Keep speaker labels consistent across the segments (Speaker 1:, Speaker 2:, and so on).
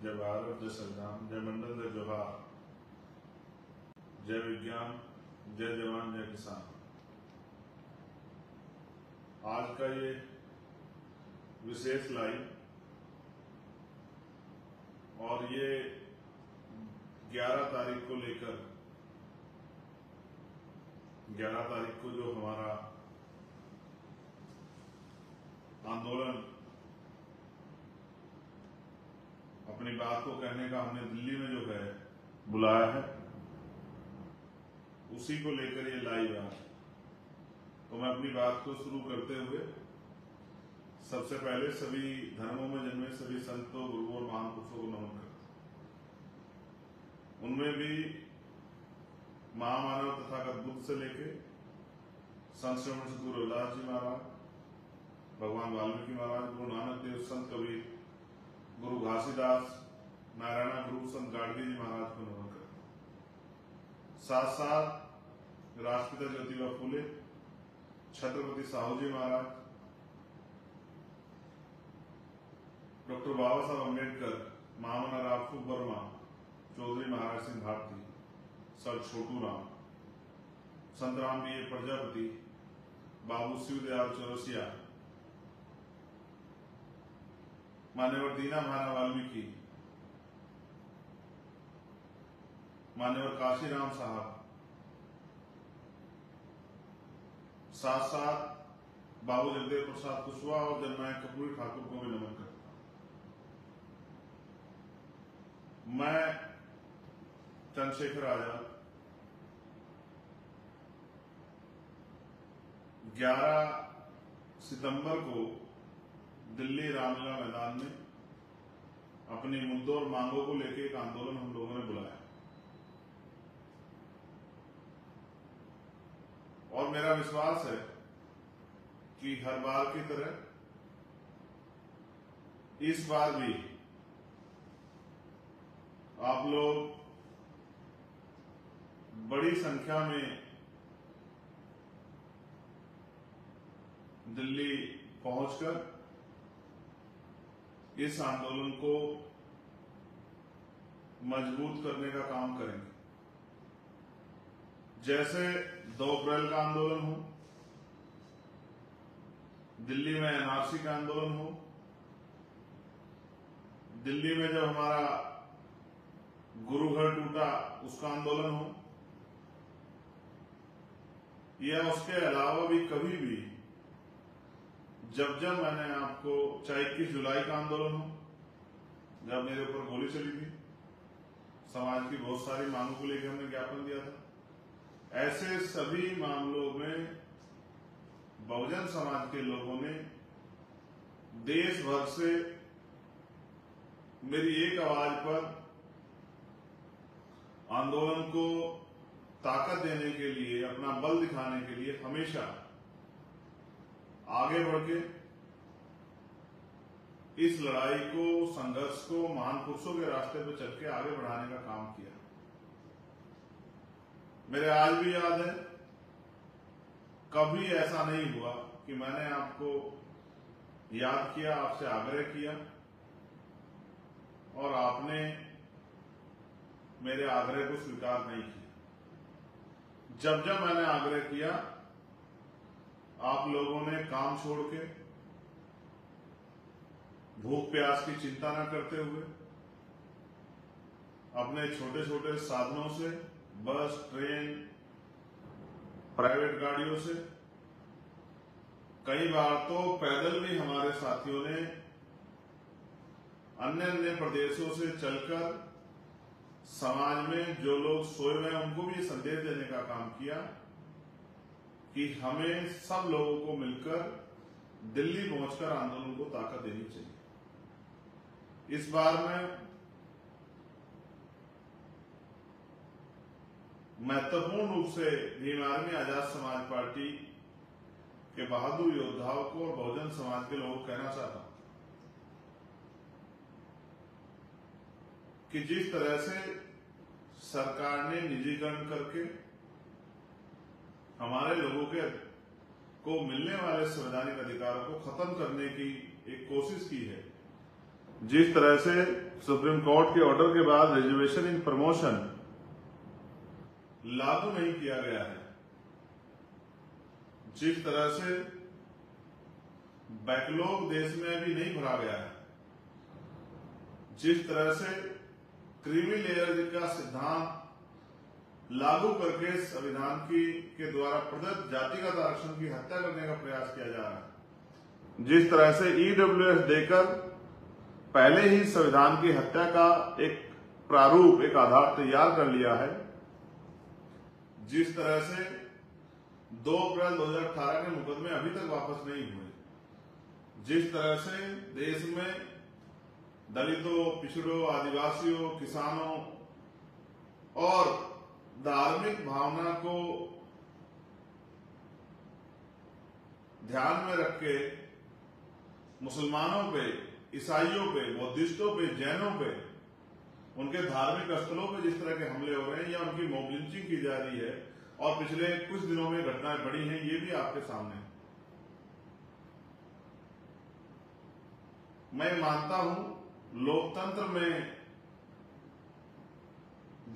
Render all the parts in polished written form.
Speaker 1: जय भारत, जय संग्राम, जय मंडल, जय जोहार, जय विज्ञान, जय जवान, जय किसान। आज का ये विशेष लाइव और ये 11 तारीख को लेकर 11 तारीख को जो हमारा आंदोलन अपनी बात को कहने का हमने दिल्ली में जो है बुलाया है, उसी को लेकर ये लाइव है। तो मैं अपनी बात को शुरू करते हुए सबसे पहले सभी धर्मों में जन्मे सभी संतों, गुरुओं और महान पुरुषों को नमन करता हूं। उनमें भी महामानव तथागत बुद्ध से लेके संत श्रवण सद्गुरु रविदास जी महाराज, भगवान वाल्मीकि महाराज, गुरु नानक देव, संत कबीर, गुरु घासीदास, नारायण गुरु, संत गाडगे जी महाराज को नमन करता हूं। साथ साथ राष्ट्रपिता ज्योतिबा फूले, छत्रपति साहू जी महाराज, डॉक्टर बाबा साहब अम्बेडकर, महामना रावफू वर्मा, चौधरी महाराज सिंह भारती, सर छोटू राम, संत राम बी ए प्रजापति, बाबू शिवदयाल चौरसिया, मान्यवर दीना भाना वाल्मीकि, मान्यवर काशीराम साहब, साथ साथ बाबू जगदेव प्रसाद कुशवाहा और जननायक कपूरी ठाकुर को भी नमन करता हूं। मैं चंद्रशेखर आजाद 11 सितंबर को दिल्ली रामलीला मैदान में अपनी मुद्दों और मांगों को लेकर एक आंदोलन हम लोगों ने बुलाया और मेरा विश्वास है कि हर बार की तरह इस बार भी आप लोग बड़ी संख्या में दिल्ली पहुंचकर इस आंदोलन को मजबूत करने का काम करेंगे। जैसे 2 अप्रैल का आंदोलन हो, दिल्ली में एनआरसी का आंदोलन हो, दिल्ली में जब हमारा गुरु घर टूटा उसका आंदोलन हो, या उसके अलावा भी कभी भी जब मैंने आपको, चाहे 21 जुलाई का आंदोलन हो, जब मेरे ऊपर गोली चली थी, समाज की बहुत सारी मांगों को लेकर हमने ज्ञापन दिया था, ऐसे सभी मामलों में बहुजन समाज के लोगों ने देश भर से मेरी एक आवाज पर आंदोलन को ताकत देने के लिए, अपना बल दिखाने के लिए हमेशा आगे बढ़ के इस लड़ाई को, संघर्ष को महान पुरुषों के रास्ते पर चल के आगे बढ़ाने का काम किया। मेरे आज भी याद है, कभी ऐसा नहीं हुआ कि मैंने आपको याद किया, आपसे आग्रह किया और आपने मेरे आग्रह को स्वीकार नहीं किया। जब मैंने आग्रह किया, आप लोगों ने काम छोड़ के, भूख प्यास की चिंता न करते हुए, अपने छोटे छोटे साधनों से, बस, ट्रेन, प्राइवेट गाड़ियों से, कई बार तो पैदल भी हमारे साथियों ने अन्य प्रदेशों से चलकर समाज में जो लोग सोए हुए हैं उनको भी संदेश देने का काम किया कि हमें सब लोगों को मिलकर दिल्ली पहुंचकर आंदोलन को ताकत देनी चाहिए। इस बार मैं महत्वपूर्ण रूप से भीम आर्मी आजाद समाज पार्टी के बहादुर योद्धाओं को और बहुजन समाज के लोगों को कहना चाहता हूं कि जिस तरह से सरकार ने निजीकरण करके हमारे लोगों के को मिलने वाले संवैधानिक अधिकारों को खत्म करने की एक कोशिश की है, जिस तरह से सुप्रीम कोर्ट के ऑर्डर के बाद रिजर्वेशन इन प्रमोशन लागू नहीं किया गया है। जिस तरह से बैकलॉग देश में अभी नहीं भरा गया है, जिस तरह से क्रीमी लेयर का सिद्धांत लागू करके संविधान के द्वारा प्रदत्त जातिगत आरक्षण की हत्या करने का प्रयास किया जा रहा है, जिस तरह से ईडब्ल्यूएस देकर पहले ही संविधान की हत्या का एक प्रारूप, एक आधार तैयार कर लिया है, जिस तरह से 2 अप्रैल 2018 के मुकदमे अभी तक वापस नहीं हुए, जिस तरह से देश में दलितों, पिछड़ों, आदिवासियों, किसानों और धार्मिक भावना को ध्यान में रख के मुसलमानों पे, ईसाइयों पे, बौद्धिस्टों पे, जैनों पे, उनके धार्मिक स्थलों पे जिस तरह के हमले हो रहे हैं या उनकी मॉब लिंचिंग की जा रही है और पिछले कुछ दिनों में घटनाएं बढ़ी हैं, ये भी आपके सामने है। मैं मानता हूं लोकतंत्र में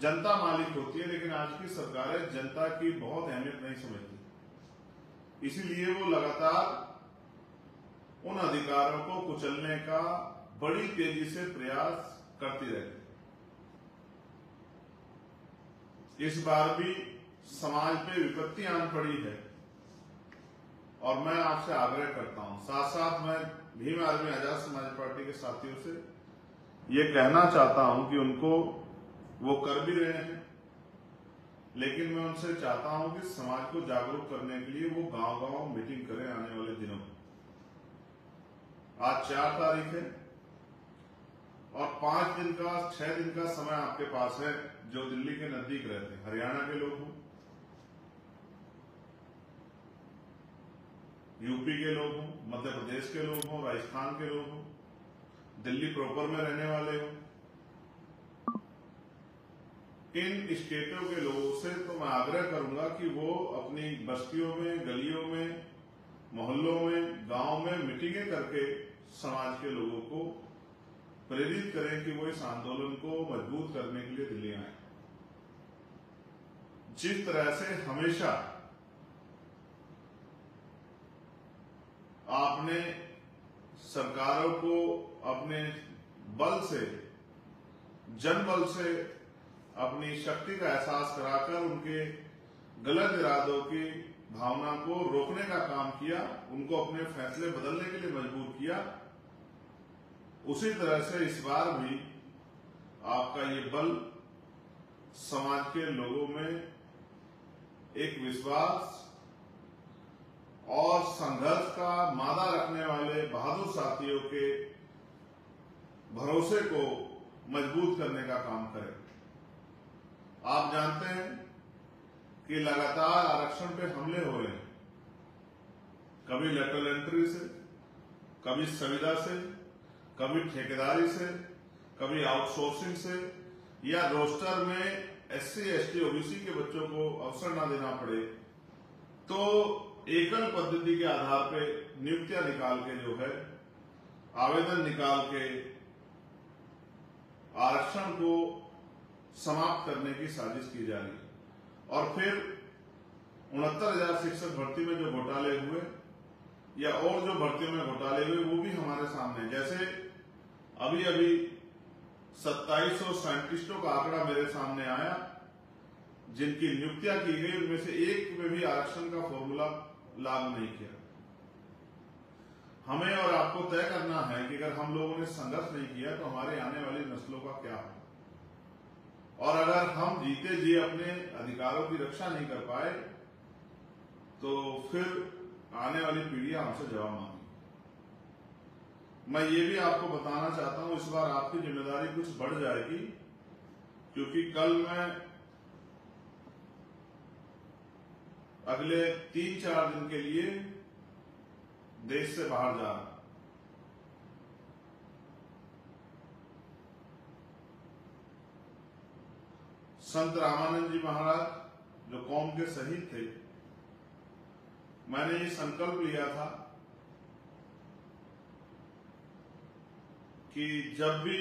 Speaker 1: जनता मालिक होती है, लेकिन आज की सरकारें जनता की बहुत अहमियत नहीं समझती, इसीलिए वो लगातार उन अधिकारों को कुचलने का बड़ी तेजी से प्रयास करती रहती। इस बार भी समाज पे विपत्ति आन पड़ी है और मैं आपसे आग्रह करता हूं, साथ साथ मैं भीम आर्मी आजाद समाज पार्टी के साथियों से ये कहना चाहता हूं कि उनको वो कर भी रहे हैं, लेकिन मैं उनसे चाहता हूं कि समाज को जागरूक करने के लिए वो गांव-गांव मीटिंग करें आने वाले दिनों में। आज 4 तारीख है और 5 दिन का 6 दिन का समय आपके पास है, जो दिल्ली के नजदीक रहते हैं, हरियाणा के लोग हों, यूपी के लोग हों, मध्य प्रदेश के लोग हों, राजस्थान के लोग हों, दिल्ली प्रॉपर में रहने वाले हों, इन स्टेटों के लोगों से तो मैं आग्रह करूंगा कि वो अपनी बस्तियों में, गलियों में, मोहल्लों में, गांव में मीटिंगें करके समाज के लोगों को प्रेरित करें कि वो इस आंदोलन को मजबूत करने के लिए दिल्ली आए। जिस तरह से हमेशा आपने सरकारों को अपने बल से, जनबल से अपनी शक्ति का एहसास कराकर उनके गलत इरादों की भावना को रोकने का काम किया, उनको अपने फैसले बदलने के लिए मजबूर किया, उसी तरह से इस बार भी आपका ये बल समाज के लोगों में एक विश्वास और संघर्ष का मादा रखने वाले बहादुर साथियों के भरोसे को मजबूत करने का काम करे। आप जानते हैं कि लगातार आरक्षण पे हमले हो रहे हैं, कभी लेटरल एंट्री से, कभी संविदा से, कभी ठेकेदारी से, कभी आउटसोर्सिंग से, या रोस्टर में SC, ST, OBC के बच्चों को अवसर ना देना पड़े तो एकल पद्धति के आधार पे नियुक्तियां निकाल के जो है आवेदन निकाल के आरक्षण को समाप्त करने की साजिश की जा रही है। और फिर 69,000 शिक्षक भर्ती में जो घोटाले हुए या और जो भर्तियों में घोटाले हुए वो भी हमारे सामने, जैसे अभी अभी 2700 साइंटिस्टों का आंकड़ा मेरे सामने आया जिनकी नियुक्तियां की गई, उनमें से एक में भी आरक्षण का फॉर्मूला लागू नहीं किया। हमें और आपको तय करना है कि अगर हम लोगों ने संघर्ष नहीं किया तो हमारे आने वाली नस्लों का क्या हो, और अगर हम जीते जी अपने अधिकारों की रक्षा नहीं कर पाए तो फिर आने वाली पीढ़ियां हमसे जवाब मांगी। मैं ये भी आपको बताना चाहता हूं, इस बार आपकी जिम्मेदारी कुछ बढ़ जाएगी, क्योंकि कल मैं अगले 3-4 दिन के लिए देश से बाहर जा रहा हूं। संत रामानंद जी महाराज जो कौम के शहीद थे, मैंने ये संकल्प लिया था कि जब भी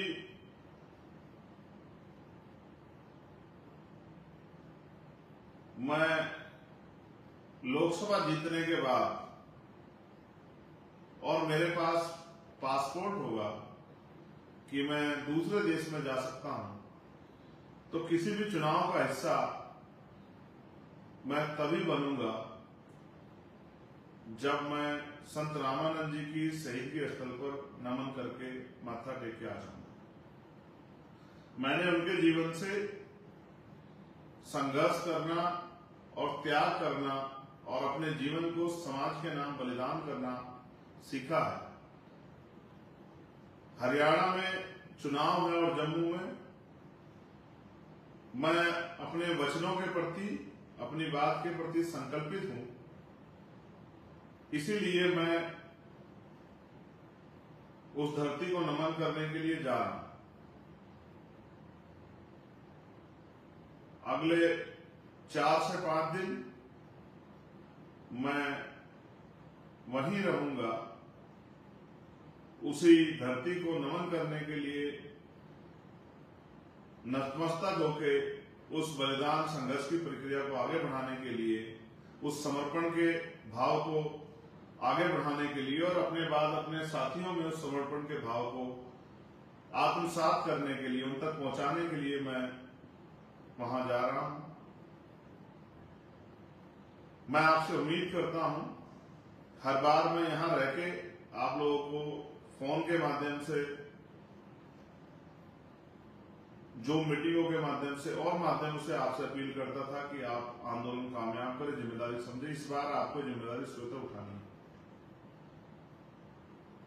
Speaker 1: मैं लोकसभा जीतने के बाद और मेरे पास पासपोर्ट होगा कि मैं दूसरे देश में जा सकता हूं, तो किसी भी चुनाव का हिस्सा मैं तभी बनूंगा जब मैं संत रामानंद जी की शहीदी स्थल पर नमन करके माथा टेक के आ जाऊंगा। मैंने उनके जीवन से संघर्ष करना और त्याग करना और अपने जीवन को समाज के नाम बलिदान करना सीखा है। हरियाणा में चुनाव है और जम्मू में मैं अपने वचनों के प्रति, अपनी बात के प्रति संकल्पित हूं। इसीलिए मैं उस धरती को नमन करने के लिए जा रहा हूं। अगले 4 से 5 दिन मैं वहीं रहूंगा, उसी धरती को नमन करने के लिए नतमस्तक होके उस बलिदान संघर्ष की प्रक्रिया को आगे बढ़ाने के लिए, उस समर्पण के भाव को आगे बढ़ाने के लिए और अपने बाद अपने साथियों में उस समर्पण के भाव को आत्मसात करने के लिए, उन तक पहुंचाने के लिए मैं वहां जा रहा हूं। मैं आपसे उम्मीद करता हूं हर बार मैं यहां रह के आप लोगों को फोन के माध्यम से, जूम मीटिंगों के माध्यम से और माध्यम से आपसे अपील करता था कि आप आंदोलन कामयाब करें, जिम्मेदारी समझे। इस बार आपको जिम्मेदारी स्वतः उठानी है,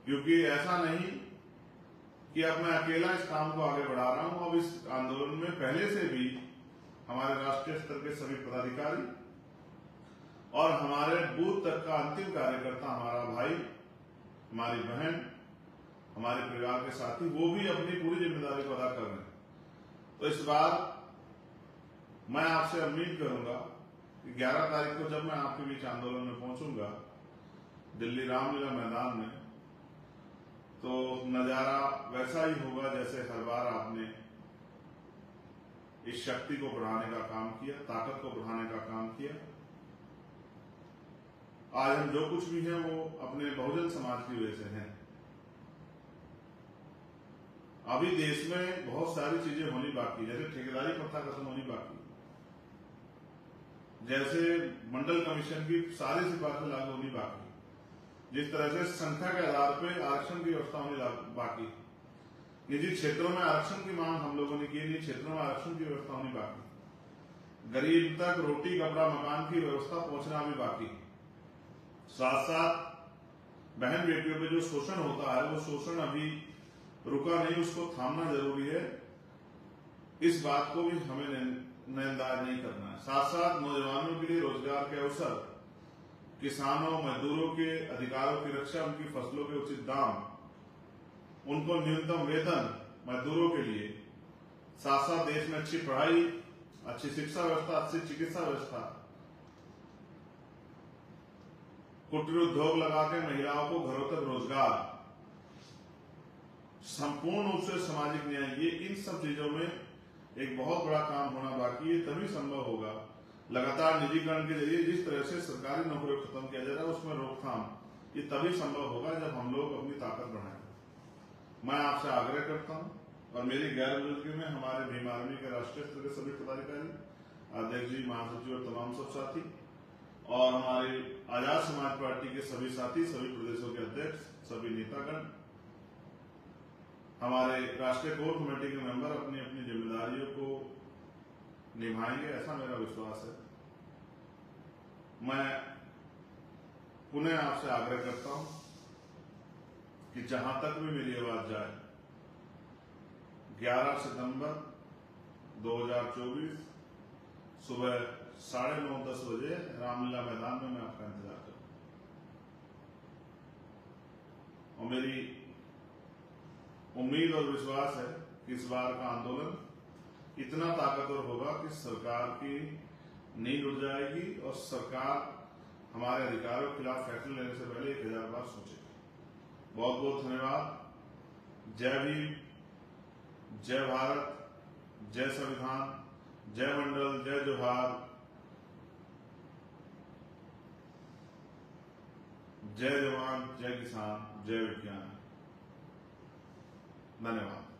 Speaker 1: क्योंकि ऐसा नहीं कि अब मैं अकेला इस काम को आगे बढ़ा रहा हूं। अब इस आंदोलन में पहले से भी हमारे राष्ट्रीय स्तर के सभी पदाधिकारी और हमारे बूथ तक का अंतिम कार्यकर्ता, हमारा भाई, हमारी बहन, हमारे परिवार के साथी, वो भी अपनी पूरी जिम्मेदारी को अदा कर रहे हैं। तो इस बार मैं आपसे उम्मीद करूंगा कि 11 तारीख को जब मैं आपके बीच आंदोलन में पहुंचूंगा दिल्ली रामलीला मैदान में, तो नजारा वैसा ही होगा जैसे हर बार आपने इस शक्ति को बढ़ाने का काम किया, ताकत को बढ़ाने का काम किया। आज हम जो कुछ भी हैं वो अपने बहुजन समाज की वजह से हैं। अभी देश में बहुत सारी चीजें होनी बाकी, जैसे ठेकेदारी प्रथा खत्म होनी बाकी, जैसे मंडल कमीशन की सारी सिफारिशें लागू होनी बाकी, जिस तरह से संख्या के आधार पर आरक्षण की व्यवस्था होनी बाकी, निजी क्षेत्रों में आरक्षण की मांग हम लोगों ने की, निजी क्षेत्रों में आरक्षण की व्यवस्था होनी बाकी, गरीब तक रोटी कपड़ा मकान की व्यवस्था पहुंचना भी बाकी, साथ साथ बहन बेटियों पे जो शोषण होता है वो शोषण अभी रुका नहीं, उसको थामना जरूरी है। इस बात को भी हमें नजरअंदाज नहीं करना है। साथ साथ नौजवानों के लिए रोजगार के अवसर, किसानों मजदूरों के अधिकारों की रक्षा, उनकी फसलों के उचित दाम, उनको न्यूनतम वेतन मजदूरों के लिए, साथ साथ देश में अच्छी पढ़ाई, अच्छी शिक्षा व्यवस्था, अच्छी चिकित्सा व्यवस्था, कुटीर उद्योग लगा के महिलाओं को घरों तक रोजगार, संपूर्ण रूप से सामाजिक न्याय, ये इन सब चीजों में एक बहुत बड़ा काम होना बाकी है। तभी संभव होगा लगातार निजीकरण के जरिए जिस तरह से सरकारी नौकरियों को खत्म किया जा रहा है उसमें रोकथाम, ये तभी संभव होगा जब हम लोग अपनी ताकत बढ़ाएं। मैं आपसे आग्रह करता हूं और मेरी गैर मौजूदगी में हमारे भीम आर्मी के राष्ट्रीय स्तर के सभी पदाधिकारी, अध्यक्ष जी, महासचिव और तमाम सब साथी, और हमारे आजाद समाज पार्टी के सभी साथी, सभी प्रदेशों के अध्यक्ष, सभी नेतागण, हमारे राष्ट्रीय कोर कमेटी के मेंबर अपनी अपनी जिम्मेदारियों को निभाएंगे, ऐसा मेरा विश्वास है। मैं पुनः आपसे आग्रह करता हूं कि जहां तक भी मेरी आवाज जाए, 11 सितंबर 2024 सुबह 9:30-10 बजे रामलीला मैदान में मैं आपका इंतजार करूंगा। और मेरी उम्मीद और विश्वास है कि इस बार का आंदोलन इतना ताकतवर होगा कि सरकार की नींद उड़ जाएगी और सरकार हमारे अधिकारों के खिलाफ फैसले लेने से पहले 1000 बार सोचेगी। बहुत बहुत धन्यवाद। जय भीम, जय भारत, जय संविधान, जय मंडल, जय जोहार, जय जवान, जय किसान, जय विज्ञान। धन्यवाद।